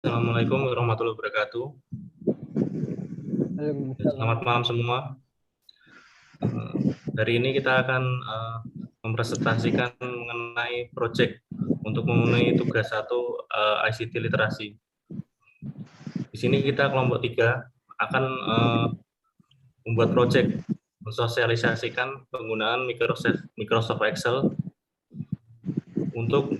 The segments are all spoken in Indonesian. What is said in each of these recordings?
Assalamualaikum warahmatullahi wabarakatuh. Selamat malam semua. Hari ini kita akan mempresentasikan mengenai proyek untuk memenuhi tugas 1 ICT literasi. Di sini kita kelompok 3 akan membuat proyek mensosialisasikan penggunaan Microsoft Excel untuk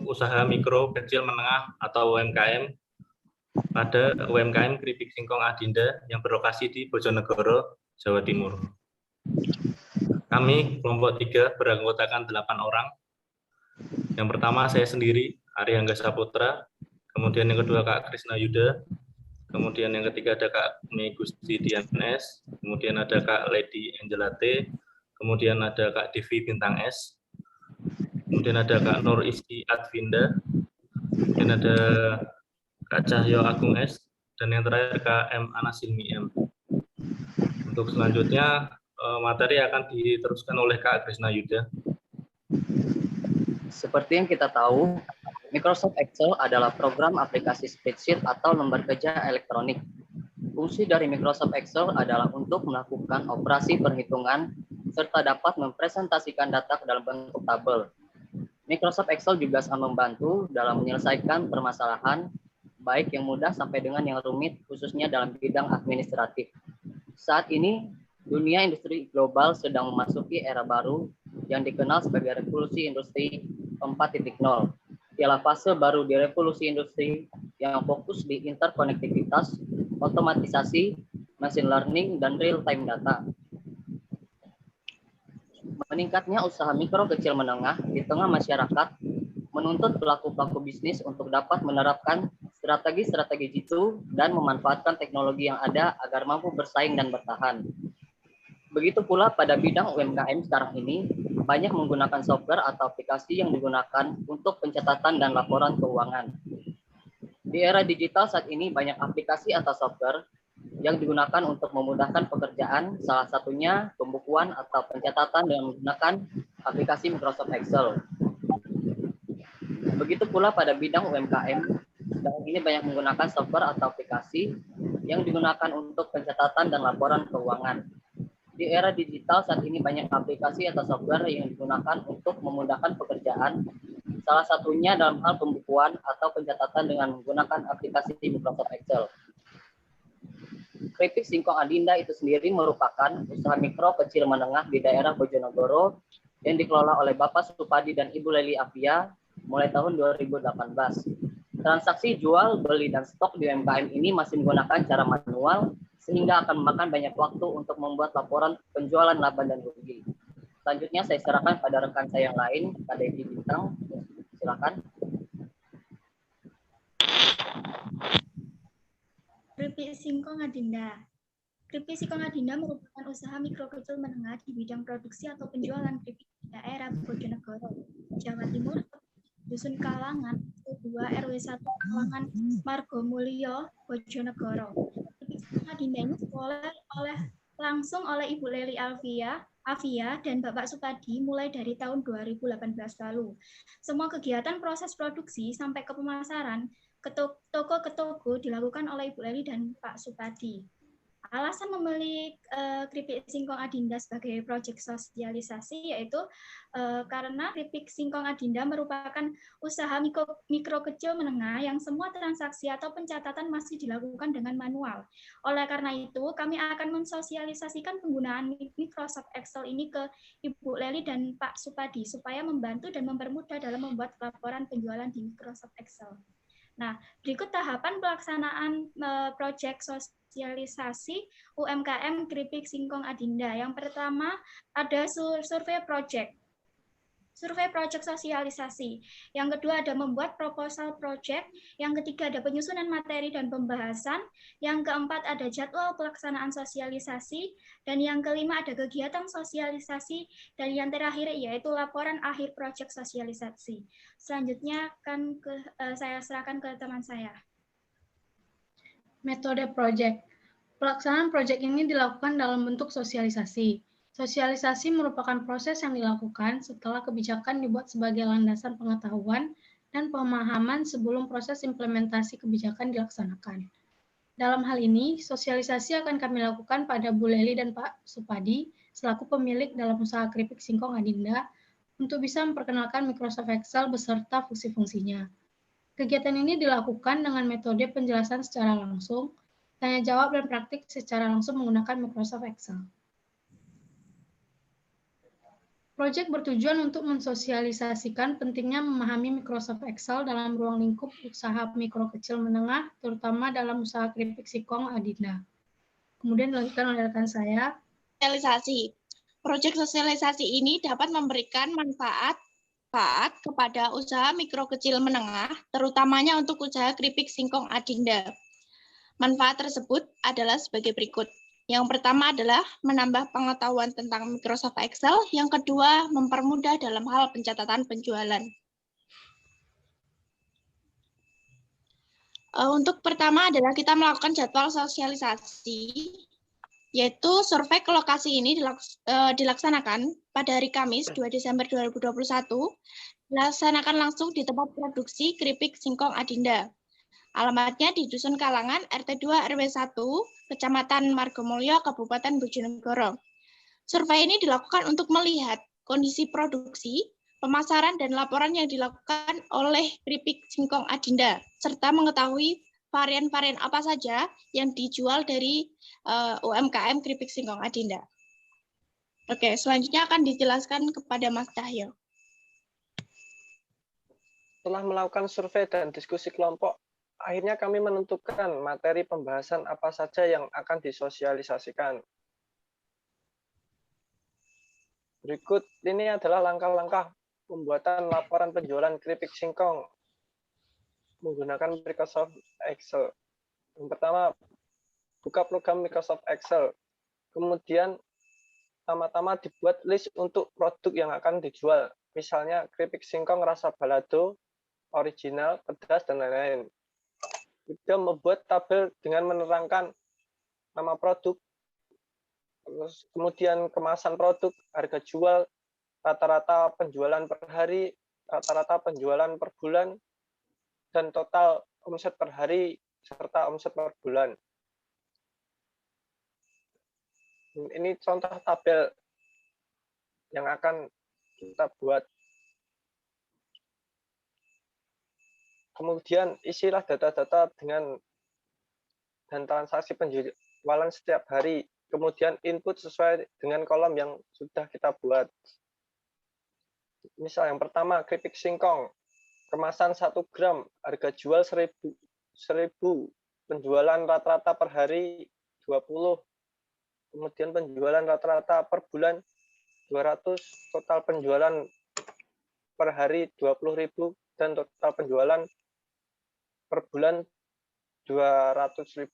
usaha mikro, kecil, menengah atau UMKM pada UMKM Kripik Singkong Adinda yang berlokasi di Bojonegoro, Jawa Timur. Kami kelompok 3 beranggotakan 8 orang. Yang pertama saya sendiri, Ari Angga Saputra, kemudian yang kedua Kak Krisna Yuda, kemudian yang ketiga ada Kak Mei Gusti Dianes, kemudian ada Kak Lady Angelate, kemudian ada Kak Devi Bintang S, kemudian ada Kak Nur Iski Advinda, kemudian ada Kak Cahyo Agung S, dan yang terakhir Kak M. Anasilmi M. Untuk selanjutnya materi akan diteruskan oleh Kak Krisna Yuda. Seperti yang kita tahu, Microsoft Excel adalah program aplikasi spreadsheet atau lembar kerja elektronik. Fungsi dari Microsoft Excel adalah untuk melakukan operasi perhitungan serta dapat mempresentasikan data ke dalam bentuk tabel. Microsoft Excel juga sangat membantu dalam menyelesaikan permasalahan baik yang mudah sampai dengan yang rumit, khususnya dalam bidang administratif. Saat ini, dunia industri global sedang memasuki era baru yang dikenal sebagai revolusi industri 4.0. Ialah fase baru di revolusi industri yang fokus di interkonektivitas, otomatisasi, machine learning, dan real-time data. Meningkatnya usaha mikro kecil menengah di tengah masyarakat menuntut pelaku-pelaku bisnis untuk dapat menerapkan strategi-strategi jitu dan memanfaatkan teknologi yang ada agar mampu bersaing dan bertahan. Begitu pula pada bidang UMKM sekarang ini, banyak menggunakan software atau aplikasi yang digunakan untuk pencatatan dan laporan keuangan. Di era digital saat ini banyak aplikasi atau software yang digunakan untuk memudahkan pekerjaan, salah satunya pembukuan atau pencatatan dengan menggunakan aplikasi Microsoft Excel. Begitu pula pada bidang UMKM, sekarang ini banyak menggunakan software atau aplikasi yang digunakan untuk pencatatan dan laporan keuangan. Di era digital saat ini banyak aplikasi atau software yang digunakan untuk memudahkan pekerjaan, salah satunya dalam hal pembukuan atau pencatatan dengan menggunakan aplikasi Microsoft Excel. Kripik Singkong Adinda itu sendiri merupakan usaha mikro kecil menengah di daerah Bojonegoro yang dikelola oleh Bapak Supadi dan Ibu Leli Afia mulai tahun 2018. Transaksi jual, beli, dan stok di UMKM ini masih menggunakan cara manual sehingga akan memakan banyak waktu untuk membuat laporan penjualan laba dan rugi. Selanjutnya saya serahkan pada rekan saya yang lain, Kak Devi Bintang. Silakan. Kripik Singkong Adinda. Kripik Singkong Adinda merupakan usaha mikro kecil menengah di bidang produksi atau penjualan keripik di daerah Bojonegoro, Jawa Timur, Dusun Kalangan, 2 RW 1 Kalangan Margomulyo, Bojonegoro. Kripik Singkong Adinda ini dikelola langsung oleh Ibu Leli Afia dan Bapak Supadi mulai dari tahun 2018 lalu. Semua kegiatan proses produksi sampai ke pemasaran ke toko dilakukan oleh Ibu Leli dan Pak Supadi. Alasan memilih Kripik Singkong Adinda sebagai proyek sosialisasi yaitu karena Kripik Singkong Adinda merupakan usaha mikro kecil menengah yang semua transaksi atau pencatatan masih dilakukan dengan manual. Oleh karena itu, kami akan mensosialisasikan penggunaan Microsoft Excel ini ke Ibu Leli dan Pak Supadi supaya membantu dan mempermudah dalam membuat laporan penjualan di Microsoft Excel. Nah, berikut tahapan pelaksanaan proyek sosialisasi UMKM Kripik Singkong Adinda. Yang pertama ada survei proyek. Survei proyek sosialisasi. Yang kedua ada membuat proposal proyek. Yang ketiga ada penyusunan materi dan pembahasan. Yang keempat ada jadwal pelaksanaan sosialisasi. Dan yang kelima ada kegiatan sosialisasi. Dan yang terakhir yaitu laporan akhir proyek sosialisasi. Selanjutnya akan saya serahkan ke teman saya. Metode proyek. Pelaksanaan proyek ini dilakukan dalam bentuk sosialisasi. Sosialisasi merupakan proses yang dilakukan setelah kebijakan dibuat sebagai landasan pengetahuan dan pemahaman sebelum proses implementasi kebijakan dilaksanakan. Dalam hal ini, sosialisasi akan kami lakukan pada Bu Leli dan Pak Supadi selaku pemilik dalam usaha keripik singkong Adinda untuk bisa memperkenalkan Microsoft Excel beserta fungsi-fungsinya. Kegiatan ini dilakukan dengan metode penjelasan secara langsung, tanya jawab dan praktik secara langsung menggunakan Microsoft Excel. Proyek bertujuan untuk mensosialisasikan pentingnya memahami Microsoft Excel dalam ruang lingkup usaha mikro kecil menengah, terutama dalam usaha keripik singkong Adinda. Kemudian dilanjutkan oleh rekan saya. Sosialisasi. Proyek sosialisasi ini dapat memberikan manfaat kepada usaha mikro kecil menengah, terutamanya untuk usaha keripik singkong Adinda. Manfaat tersebut adalah sebagai berikut. Yang pertama adalah menambah pengetahuan tentang Microsoft Excel. Yang kedua, mempermudah dalam hal pencatatan penjualan. Untuk pertama adalah kita melakukan jadwal sosialisasi, yaitu survei ke lokasi ini dilaksanakan pada hari Kamis 2 Desember 2021, dilaksanakan langsung di tempat produksi keripik singkong Adinda. Alamatnya di Dusun Kalangan, RT 2 RW 1, Kecamatan Margomulyo, Kabupaten Bojonegoro. Survei ini dilakukan untuk melihat kondisi produksi, pemasaran, dan laporan yang dilakukan oleh keripik singkong Adinda, serta mengetahui varian-varian apa saja yang dijual dari UMKM keripik singkong Adinda. Oke, selanjutnya akan dijelaskan kepada Mas Cahyo. Setelah melakukan survei dan diskusi kelompok, akhirnya kami menentukan materi pembahasan apa saja yang akan disosialisasikan. Berikut ini adalah langkah-langkah pembuatan laporan penjualan keripik singkong menggunakan Microsoft Excel. Yang pertama, buka program Microsoft Excel. Kemudian, pertama-tama dibuat list untuk produk yang akan dijual. Misalnya keripik singkong rasa balado, original, pedas, dan lain-lain. Kita membuat tabel dengan menerangkan nama produk, kemudian kemasan produk, harga jual, rata-rata penjualan per hari, rata-rata penjualan per bulan, dan total omset per hari, serta omset per bulan. Ini contoh tabel yang akan kita buat. Kemudian isilah data-data dan transaksi penjualan setiap hari. Kemudian input sesuai dengan kolom yang sudah kita buat. Misal yang pertama, keripik singkong. Kemasan 1 gram, harga jual 1.000. Penjualan rata-rata per hari 20. Kemudian penjualan rata-rata per bulan 200. Total penjualan per hari 20.000. Dan total penjualan per bulan 200.000,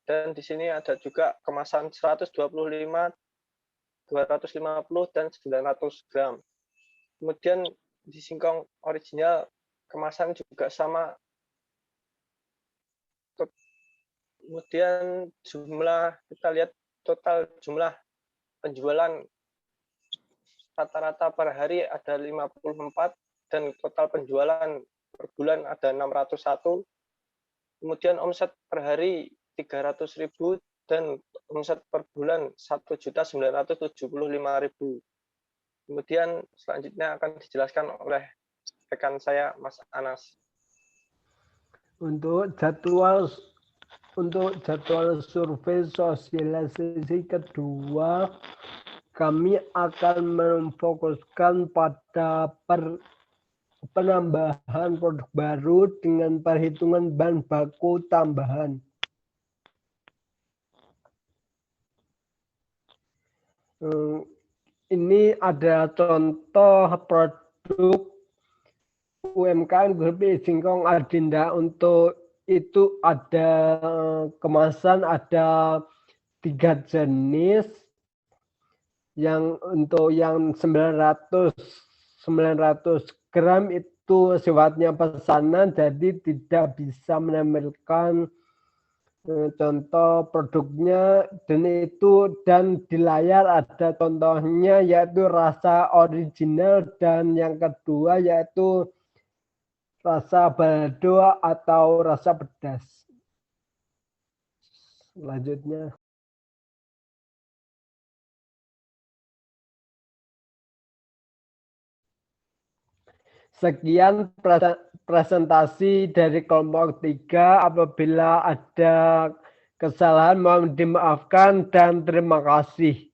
dan di sini ada juga kemasan 125, 250, dan 900 gram. Kemudian di singkong original kemasan juga sama. Kemudian jumlah, kita lihat total jumlah penjualan rata-rata per hari ada 54, dan total penjualan per bulan ada 601. Kemudian omset per hari 300.000 dan omset per bulan 1.975.000. Kemudian selanjutnya akan dijelaskan oleh rekan saya, Mas Anas. Untuk jadwal survei sosialisasi kedua, kami akan memfokuskan pada penambahan produk baru dengan perhitungan bahan baku tambahan. Ini ada contoh produk UMKM keripik singkong Adinda. Untuk itu ada kemasan ada 3 jenis. Yang untuk yang 900 gram itu sifatnya pesanan, jadi tidak bisa menampilkan contoh produknya, dan di layar ada contohnya yaitu rasa original, dan yang kedua yaitu rasa balado atau rasa pedas. Selanjutnya. Sekian presentasi dari kelompok 3. Apabila ada kesalahan mohon dimaafkan dan terima kasih.